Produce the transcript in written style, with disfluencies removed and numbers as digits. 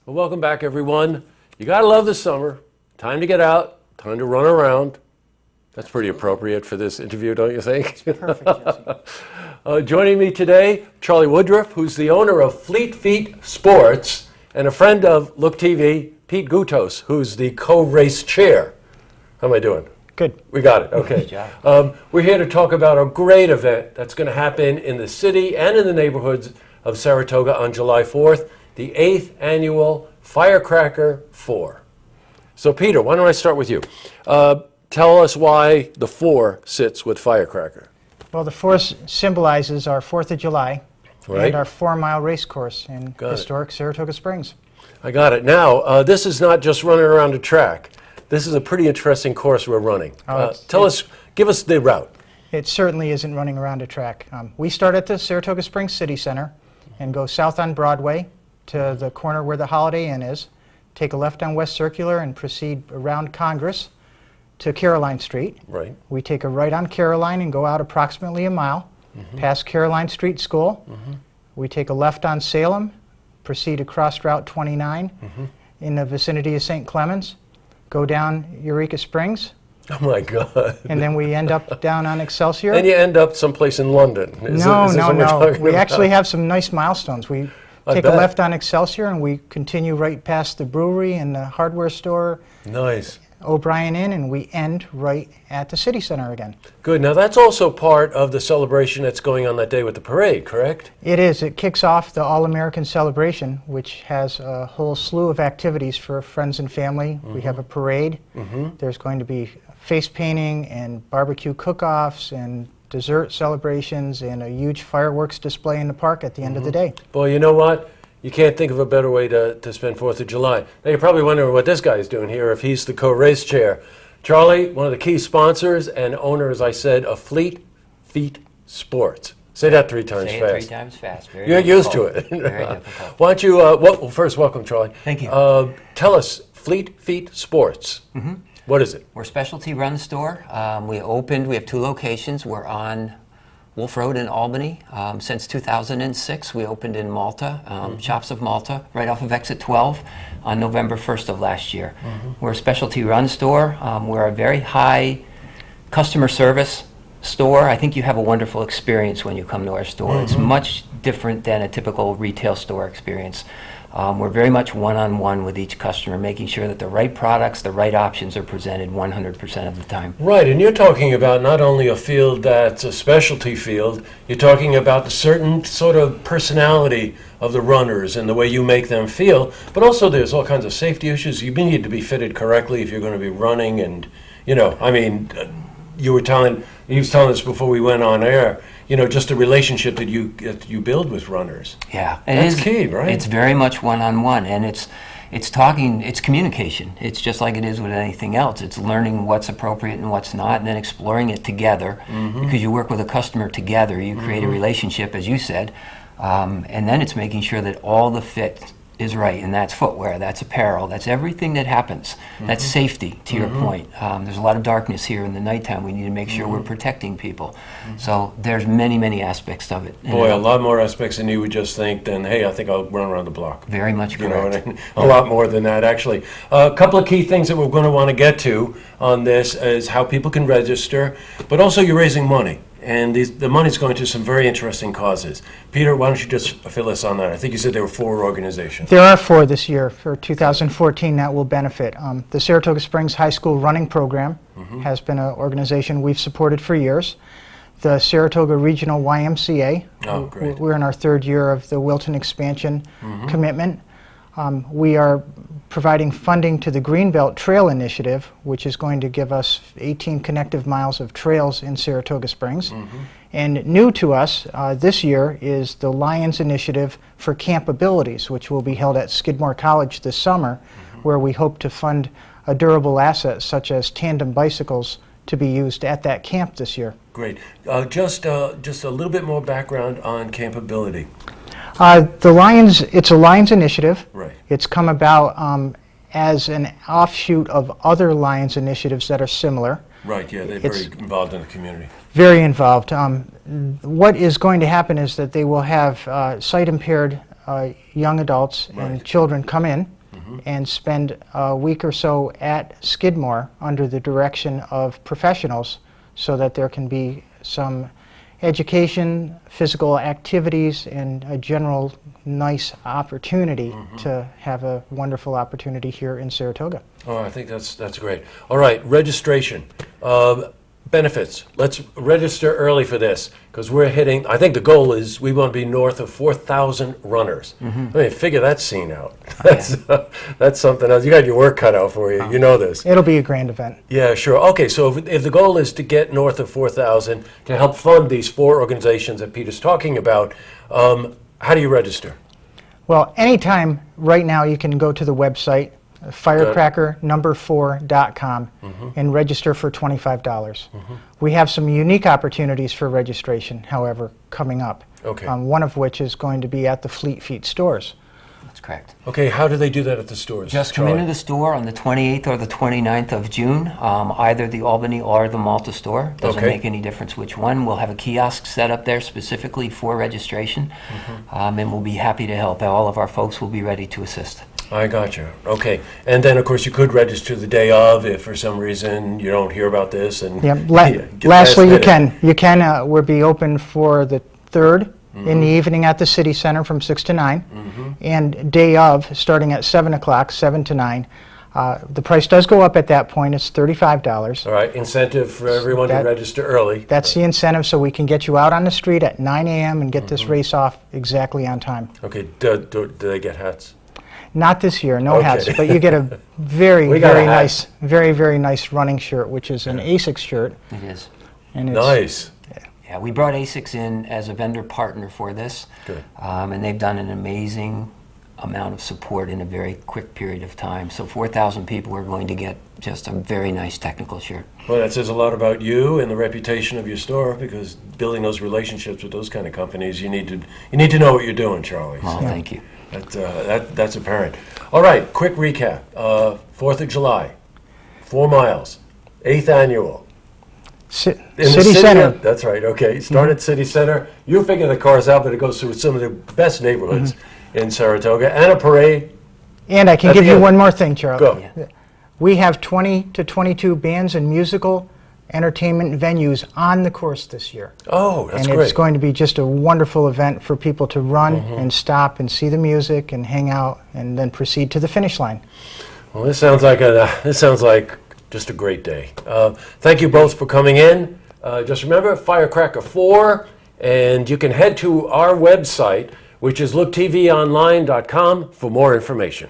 Well, welcome back, everyone. You gotta love the summer. Time to get out, time to run around. That's pretty appropriate for this interview, don't you think? It's perfect, Jesse. Joining me today, Charlie Woodruff, who's the owner of Fleet Feet Sports, and a friend of Look TV, Pete Gutos, who's the co-race chair. How am I doing? Good. We got it, okay. Good job. We're here to talk about a great event that's going to happen in the city and in the neighborhoods of Saratoga on July 4th, the 8th annual Firecracker 4. So Peter, why don't I start with you? Tell us why the 4 sits with Firecracker. Well, the 4 symbolizes our 4th of July Right. and our 4-mile race course in Got it. historic Saratoga Springs. I got it. Now, this is not just running around a track. This is a pretty interesting course we're running. Give us the route. It certainly isn't running around a track. We start at the Saratoga Springs City Center and go south on Broadway to the corner where the Holiday Inn is, take a left on West Circular and proceed around Congress to Caroline Street. Right. We take a right on Caroline and go out approximately a mile, past Caroline Street School. We take a left on Salem, proceed across Route 29 in the vicinity of St. Clemens, go down Eureka Springs, Oh my God. and then we end up down on Excelsior. And you end up someplace in London. No. We about? actually have some nice milestones. We take a bet. left on Excelsior and we continue right past the brewery and the hardware store, Nice. O'Brien Inn, and we end right at the City Center again. Good. Now that's also part of the celebration that's going on that day with the parade, correct? It is. It kicks off the All-American Celebration, which has a whole slew of activities for friends and family. We have a parade. There's going to be face painting and barbecue cook-offs and dessert celebrations and a huge fireworks display in the park at the end of the day. Boy, you know what? You can't think of a better way to spend 4th of July. Now you're probably wondering what this guy's doing here if he's the co-race chair. Charlie, one of the key sponsors and owner, as I said, of Fleet Feet Sports. Say that 3 times Say fast. it 3 times fast. Very You're used difficult. to it. Very difficult. Why don't you, well, first, welcome, Charlie. Thank you. Tell us, Fleet Feet Sports. What is it? We're a specialty run store. We have 2 locations. We're on Wolf Road in Albany. Since 2006, we opened in Malta, Shops of Malta, right off of Exit 12 on November 1st of last year. We're a specialty run store. We're a very high customer service store. I think you have a wonderful experience when you come to our store. It's much different than a typical retail store experience. We're very much one-on-one with each customer, making sure that the right products, the right options are presented 100% of the time. Right, and you're talking about not only a field that's a specialty field, you're talking about the certain sort of personality of the runners and the way you make them feel, but also there's all kinds of safety issues. You need to be fitted correctly if you're going to be running, and, you know, I mean, he was telling us before we went on air, you know, just the relationship that you build with runners. Yeah, That's key, right? It's very much one-on-one, and it's communication. It's just like it is with anything else. It's learning what's appropriate and what's not, and then exploring it together. Because you work with a customer together, you create a relationship, as you said, and then it's making sure that all the fit is right, and that's footwear, that's apparel, that's everything that happens. That's safety, to your point. There's a lot of darkness here in the nighttime. We need to make sure we're protecting people. So there's many, many aspects of it. Boy, a lot more aspects than you would just think than, hey, I think I'll run around the block. Very much You know correct. what I mean? A lot more than that, actually. A couple of key things that we're going to want to get to on this is how people can register, but also you're raising money. And the money's going to some very interesting causes. Peter, why don't you just fill us on that? I think you said there were 4 organizations. There are 4 this year for 2014 that will benefit. The Saratoga Springs High School Running Program has been an organization we've supported for years. The Saratoga Regional YMCA, Oh, great. we're in our 3rd year of the Wilton expansion commitment. We are providing funding to the Greenbelt Trail Initiative, which is going to give us 18 connective miles of trails in Saratoga Springs. And new to us this year is the Lions Initiative for Campabilities, which will be held at Skidmore College this summer, where we hope to fund a durable asset such as tandem bicycles to be used at that camp this year. Great. Just a little bit more background on campability. It's a Lions initiative. Right. It's come about as an offshoot of other Lions initiatives that are similar. Right, yeah, they're very involved in the community. Very involved. What is going to happen is that they will have sight-impaired young adults and children come in, and spend a week or so at Skidmore under the direction of professionals so that there can be some education, physical activities, and a general nice opportunity to have a wonderful opportunity here in Saratoga. Oh, I think that's great. All right, registration. Benefits. Let's register early for this because we're hitting, I think the goal is we want to be north of 4,000 runners. I mean, figure that scene out. That's something else. You got your work cut out for you. You know this. It'll be a grand event. Yeah, sure. Okay, so if the goal is to get north of 4,000 to help fund these 4 organizations that Peter's talking about, how do you register? Well, anytime right now you can go to the website, firecracker4.com, and register for $25. We have some unique opportunities for registration, however, coming up. Okay. One of which is going to be at the Fleet Feet stores. That's correct. Okay, how do they do that at the stores? Just come into the store on the 28th or the 29th of June, either the Albany or the Malta store. Doesn't make any difference which one. We'll have a kiosk set up there specifically for registration, and we'll be happy to help. All of our folks will be ready to assist. I got you. Okay. And then, of course, you could register the day of if for some reason you don't hear about this. And lastly, you can. We'll be open for the 3rd in the evening at the City Center from 6 to 9, and day of starting at 7 o'clock, 7 to 9. The price does go up at that point. It's $35. All right. Incentive for everyone to register early. That's the incentive, so we can get you out on the street at 9 a.m. and get this race off exactly on time. Okay. Do they get hats? Not this year, no hats, but you get a very nice running shirt, which is an ASICS shirt. It is. And it's, nice. Yeah, we brought ASICS in as a vendor partner for this. Good. And they've done an amazing amount of support in a very quick period of time. So 4,000 people are going to get just a very nice technical shirt. Well, that says a lot about you and the reputation of your store, because building those relationships with those kind of companies, you need to know what you're doing, Charlie. Well, thank you. That's apparent. All right, quick recap. 4th of July, 4 miles, 8th annual. City Center. That's right, okay. Start at City Center. You figure the cars out, but it goes through some of the best neighborhoods in Saratoga, and a parade. And I can give you one more thing, Charlie. Go. Yeah. We have 20 to 22 bands and musical entertainment venues on the course this year. Oh, that's great. great. It's going to be just a wonderful event for people to run and stop and see the music and hang out and then proceed to the finish line. Well, this sounds like just a great day. Thank you both for coming in. Just remember, Firecracker 4, and you can head to our website, which is looktvonline.com, for more information.